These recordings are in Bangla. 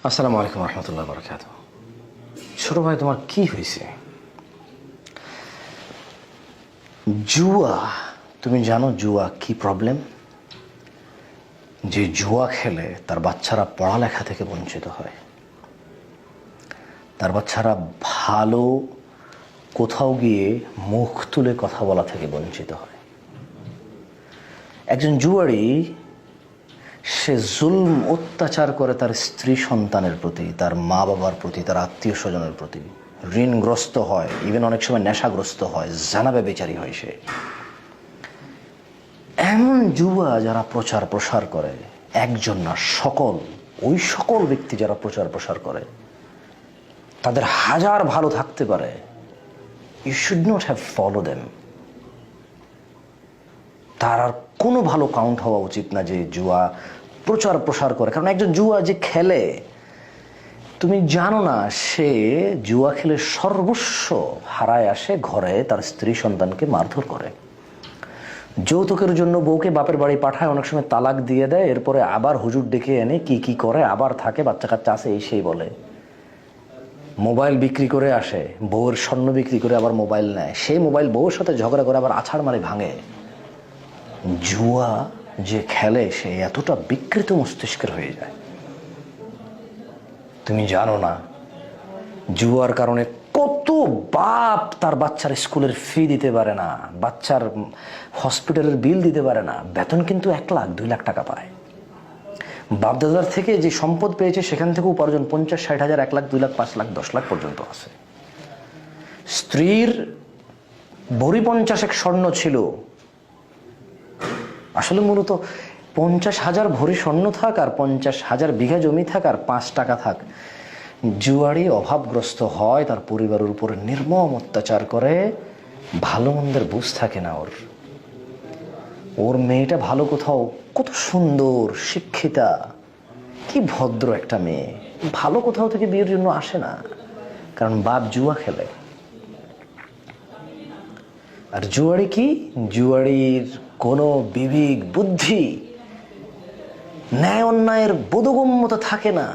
আসসালামু আলাইকুম রহমতুল্লাহ বরকাত। ছোট ভাই, তোমার কি হয়েছে? জুয়া, তুমি জানো জুয়া কি প্রবলেম? যে জুয়া খেলে তার বাচ্চারা পড়ালেখা থেকে বঞ্চিত হয়, তার বাচ্চারা ভালো কোথাও গিয়ে মুখ তুলে কথা বলা থেকে বঞ্চিত হয়। একজন জুয়ারি সে জুলম অত্যাচার করে তার স্ত্রী সন্তানের প্রতি, তার মা বাবার প্রতি, তার আত্মীয় স্বজনের প্রতি। ঋণগ্রস্ত হয়, ইভেন অনেক সময় নেশাগ্রস্ত হয়, জানাবে বেচারি হয় সে। এমন জুয়া যারা প্রচার প্রসার করে, একজন না সকল, ওই সকল ব্যক্তি যারা প্রচার প্রসার করে তাদের হাজার ভালো থাকতে পারে, you should not have follow them. তার আর কোনো ভালো কাউন্ট হওয়া উচিত না যে জুয়া প্রচার প্রসার করে। কারণ একজন জুয়া যে খেলে, তুমি জানো না সে জুয়া খেলে সর্বস্ব হারায় আসে, ঘরে তার স্ত্রী সন্তানকে মারধর করে, যৌতুকের জন্য বউকে বাপের বাড়ি পাঠায়, অনেক সময় তালাক দিয়ে দেয়, এরপরে আবার হুজুর ডেকে এনে কি কি করে, আবার থাকে, বাচ্চা কাচ্চা আছে এই সেই বলে। মোবাইল বিক্রি করে আসে, বউয়ের স্বর্ণ বিক্রি করে আবার মোবাইল নেয়, সেই মোবাইল বউর সাথে ঝগড়া করে আবার আছাড় মারে ভাঙে। জুয়া যে খেলে সে এতটা বিকৃত মস্তিষ্কের হয়ে যায়। তুমি জানো না জুয়ার কারণে কত বাপ তার বাচ্চার স্কুলের ফি দিতে পারে না, বাচ্চার হসপিটালের বিল দিতে পারে না। বেতন কিন্তু 1 লাখ 2 লাখ টাকা পায়। বাপদাদার থেকে যে সম্পদ পেয়েছে সেখান থেকে উপার্জন 50-60 হাজার, 1 লাখ 2 লাখ 5 লাখ 10 লাখ পর্যন্ত আছে। স্ত্রীর ভরি 50 স্বর্ণ ছিল, আসলে মূলত 50,000 ভরি স্বর্ণ থাক আর 50,000 বিঘা জমি থাক আর 5 টাকা থাক, জুয়ারি অভাবগ্রস্ত হয়, তার পরিবারের উপরে নির্মম অত্যাচার করে, ভালো মন্দের বুঝ থাকে না ওর। ওর মেয়েটা ভালো কোথাও, কত সুন্দর শিক্ষিতা, কি ভদ্র একটা মেয়ে, ভালো কোথাও থেকে বিয়ের জন্য আসে না, কারণ বাপ জুয়া খেলে। আর জুয়ারি কি, জুয়ারির কোনো বিবেক বুদ্ধি, ন্যায় অন্যায়ের বোধগম্যতা থাকে না।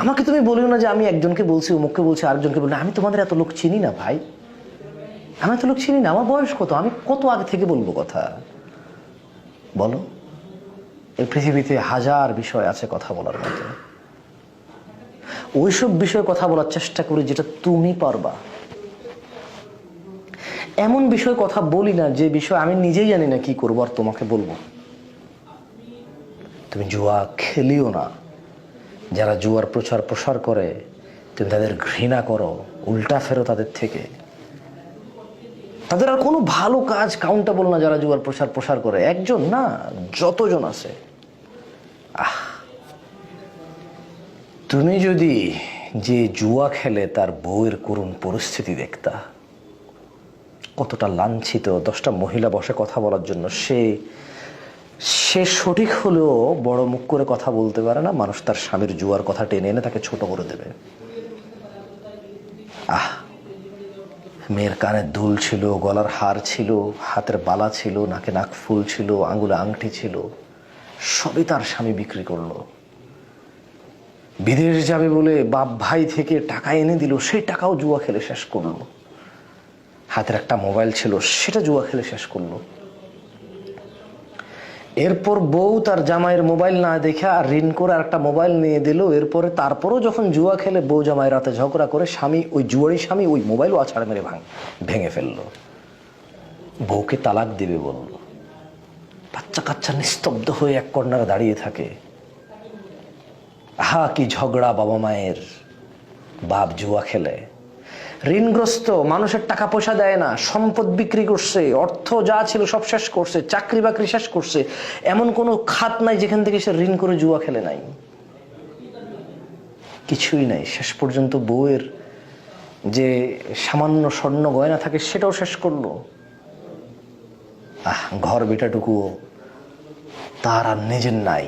আমাকে তুমি বলিও না যে আমি একজনকে বলছি, অমুককে বলছি, আরেকজনকে বলি, আমি তোমাদের এত লোক চিনি না ভাই, আমি এত লোক চিনি না। আমার বয়স কত, আমি কত আগে থেকে বলবো কথা বলো? এই পৃথিবীতে হাজার বিষয় আছে কথা বলার মতো, ওইসব বিষয়ে কথা বলার চেষ্টা করি যেটা তুমি পারবা। এমন বিষয়ে কথা বলি না যে বিষয় আমি নিজেই জানি না কি করবো আর তোমাকে বলবো। তুমি জুয়া খেলিও না। যারা জুয়ার প্রচার প্রসার করে তুমি তাদের ঘৃণা করো, উল্টা ফেরো তাদের থেকে। তাদের আর কোনো ভালো কাজ কাউন্টেবল না যারা জুয়ার প্রচার প্রসার করে, একজন না যতজন আছে। তুমি যদি যে জুয়া খেলে তার বউয়ের করুণ পরিস্থিতি দেখতা, কতটা লাঞ্ছিত, 10টা মহিলা বসে কথা বলার জন্য, সে সঠিক হলেও বড় মুখ করে কথা বলতে পারে না, মানুষ তার স্বামীর জুয়ার কথা টেনে এনে তাকে ছোট করে দেবে। মেয়ের কানে দুল ছিল, গলার হার ছিল, হাতের বালা ছিল, নাকে নাক ফুল ছিল, আঙ্গুলে আংটি ছিল, সবই তার স্বামী বিক্রি করলো। বিদেশ যাবে বলে বাপ ভাই থেকে টাকা এনে দিল, সেই টাকাও জুয়া খেলে শেষ করলো। হাতের একটা মোবাইল ছিল, সেটা জুয়া খেলে শেষ করলো। এরপর বউ তার জামাইয়ের মোবাইল না দেখে আর ঋণ করে আর একটা মোবাইল নিয়ে দিল। এরপরে তারপরও যখন জুয়া খেলে বউ জামাই রাতে ঝগড়া করে, স্বামী, ওই জুয়ারি স্বামী ওই মোবাইলও আছাড় মেরে ভেঙে ফেললো, বউকে তালাক দিবে বলল। বাচ্চা কাচ্চা নিস্তব্ধ হয়ে এক কর্নারে দাঁড়িয়ে থাকে। কি ঝগড়া বাবা মায়ের। বাপ জুয়া খেলে, ঋণগ্রস্ত, মানুষের টাকা পয়সা দেয় না, সম্পদ বিক্রি করছে, অর্থ যা ছিল সব শেষ করছে, চাকরি বাকরি শেষ করছে, এমন কোনো খাত নাই যেখান থেকে সে ঋণ করে জুয়া খেলে নাই, কিছুই নাই। শেষ পর্যন্ত বউয়ের যে সামান্য স্বর্ণ গয়না থাকে সেটাও শেষ করলো। ঘর বেটাটুকুও তার আর নিজের নাই,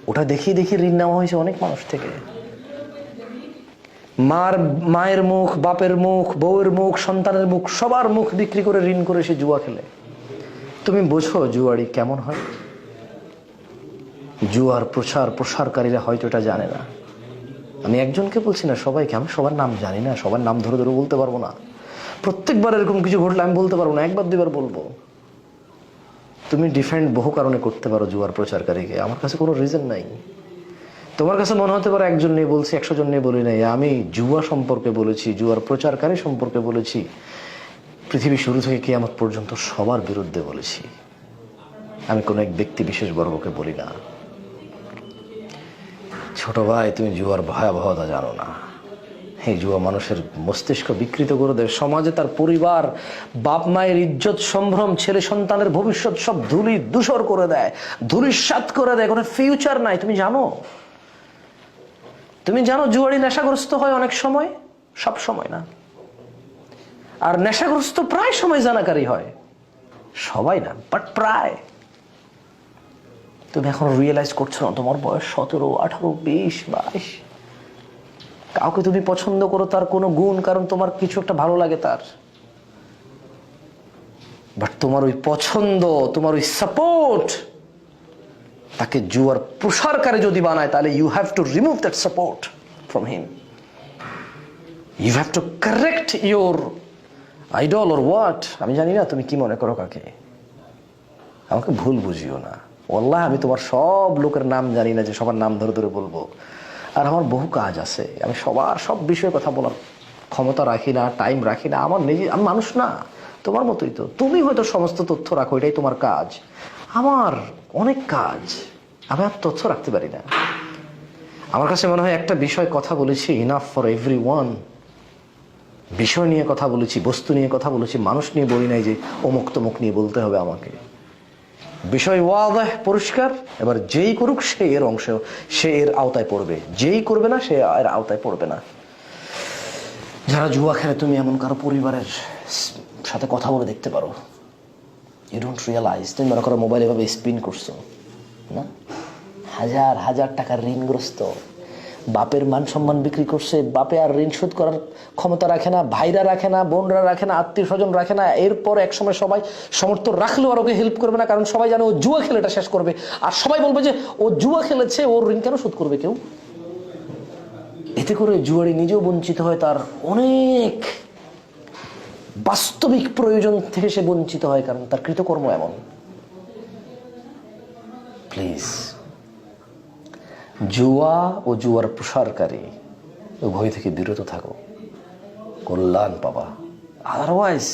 ওটা দেখিয়ে দেখিয়ে ঋণ নেওয়া হয়েছে অনেক মানুষ থেকে। মায়ের মুখ, বাপের মুখ, বউয়ের মুখ, সন্তানের মুখ, সবার মুখ বিক্রি করে ঋণ করে সে জুয়া খেলে। তুমি বোঝো জুয়ারি কেমন হয়? জুয়ার প্রসারকারীরা হয়তো এটা জানে না। আমি একজনকে বলছি না, সবাইকে। আমি সবার নাম জানি না, সবার নাম ধরে ধরে বলতে পারবো না। প্রত্যেকবার এরকম কিছু ঘটলে আমি বলতে পারবো না, একবার দুবার বলবো। তুমি ডিফেন্ড বহু কারণে করতে পারো জুয়ার প্রচারকারীকে, আমার কাছে কোনো রিজন নাই। তোমার কাছে মনে হতে পারে একজন নিয়ে বলছি, 100 জন নিয়ে বলি নাই। আমি জুয়া সম্পর্কে বলেছি, জুয়ার প্রচারকারী সম্পর্কে বলেছি, পৃথিবী শুরু থেকে কিয়ামত পর্যন্ত সবার বিরুদ্ধে বলেছি। আমি কোনো এক ব্যক্তি বিশেষ বর্গকে বলি না। ছোট ভাই, তুমি জুয়ার ভয়াবহতা জানো না। এই জুয়া মানুষের মস্তিষ্ক বিকৃত করে দেয়। সমাজে তার পরিবার, বাপ মায়ের ইজ্জত সম্ভ্রম, ছেলে সন্তানের ভবিষ্যৎ সব ধুলি ধূসর করে দেয়, ধূলিসাৎ করে দেয়। কোনো ফিউচার নাই। তুমি জানো, জুয়ারি নেশাগ্রস্ত হয় অনেক সময়, সব সময় না। আর নেশাগ্রস্ত প্রায় সময় জানাকারী হয়, সবাই না, বাট প্রায়। তুমি এখন রিয়েলাইজ করছো না, তোমার বয়স 17, 18, 20, 22। কাউকে তুমি পছন্দ করো তার কোনো গুণ, কারণ তোমার কিছু একটা ভালো লাগে তার। বাট তোমার ওই পছন্দ, তোমার ওই সাপোর্ট তাকে জুয়ার প্রসারকারী যদি বানায়, তাহলে you have to remove that support from him. You have to correct your idol or what. আমি জানি না তুমি কি মনে করো কাকে, আমাকে ভুল বুঝিও না। ওয়াল্লাহ আমি তোমার সব লোকের নাম জানি না যে সবার নাম ধরে ধরে বলবো। আর আমার বহু কাজ আছে, আমি সবার সব বিষয়ে কথা বলার ক্ষমতা রাখি না, টাইম রাখি না। আমি মানুষ না, তোমার মতোই তো। তুমি হয়তো সমস্ত তথ্য রাখো, এটাই তোমার কাজ। আমার অনেক কাজ, আমি আর তথ্য রাখতে পারি না। আমার কাছে মনে হয় একটা বিষয় কথা বলেছি, ইনাফ ফর এভরিওয়ান। বিষয় নিয়ে কথা বলেছি, বস্তু নিয়ে কথা বলেছি, মানুষ নিয়ে বলি নাই যে অমুক তমুক নিয়ে বলতে হবে আমাকে। বিষয় ওয়াদাহ, পরিষ্কার। এবার যেই করুক সে এর অংশ, সে এর আওতায় পড়বে। যেই করবে না সে এর আওতায় পড়বে না। যারা জুয়া খেলে, তুমি এমন কারো পরিবারের সাথে কথা বলে দেখতে পারো। You don't realise. তুমি মনে করো মোবাইল এভাবে স্পিন করছো না, হাজার হাজার টাকার ঋণগ্রস্ত, বাপের মান সম্মান বিক্রি করছে, বাপে আর ঋণ শোধ করার ক্ষমতা রাখে না, ভাইরা রাখে না, বোনরা রাখে না, আত্মীয় স্বজন রাখে না। এরপর একসময় সবাই সমর্থন রাখলেও আর ওকে হেল্প করবে না, কারণ সবাই জানে ও জুয়া খেলে এটা শেষ করবে। আর সবাই বলবে যে ও জুয়া খেলেছে, ওর ঋণ কেন শোধ করবে কেউ। এতে করে জুয়ারি নিজেও বঞ্চিত হয়, তার অনেক বাস্তবিক প্রয়োজন থেকে সে বঞ্চিত হয়, কারণ তার কৃতকর্ম এমন। প্লিজ, জুয়া ও জুয়ার প্রসারকারী উভয় থেকে বিরত থাকো, কল্যাণ পাবা। আদারওয়াইজ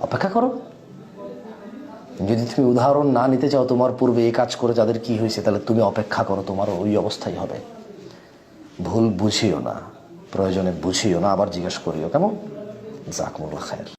অপেক্ষা করো। যদি তুমি উদাহরণ না নিতে চাও, তোমার পূর্বে এই কাজ করে যাদের কি হয়েছে, তাহলে তুমি অপেক্ষা করো, তোমারও ওই অবস্থাই হবে। ভুল বুঝিও না, প্রয়োজনে বুঝিও না, আবার জিজ্ঞেস করিও। কেমন? জাযাকুমুল্লাহ খায়ের।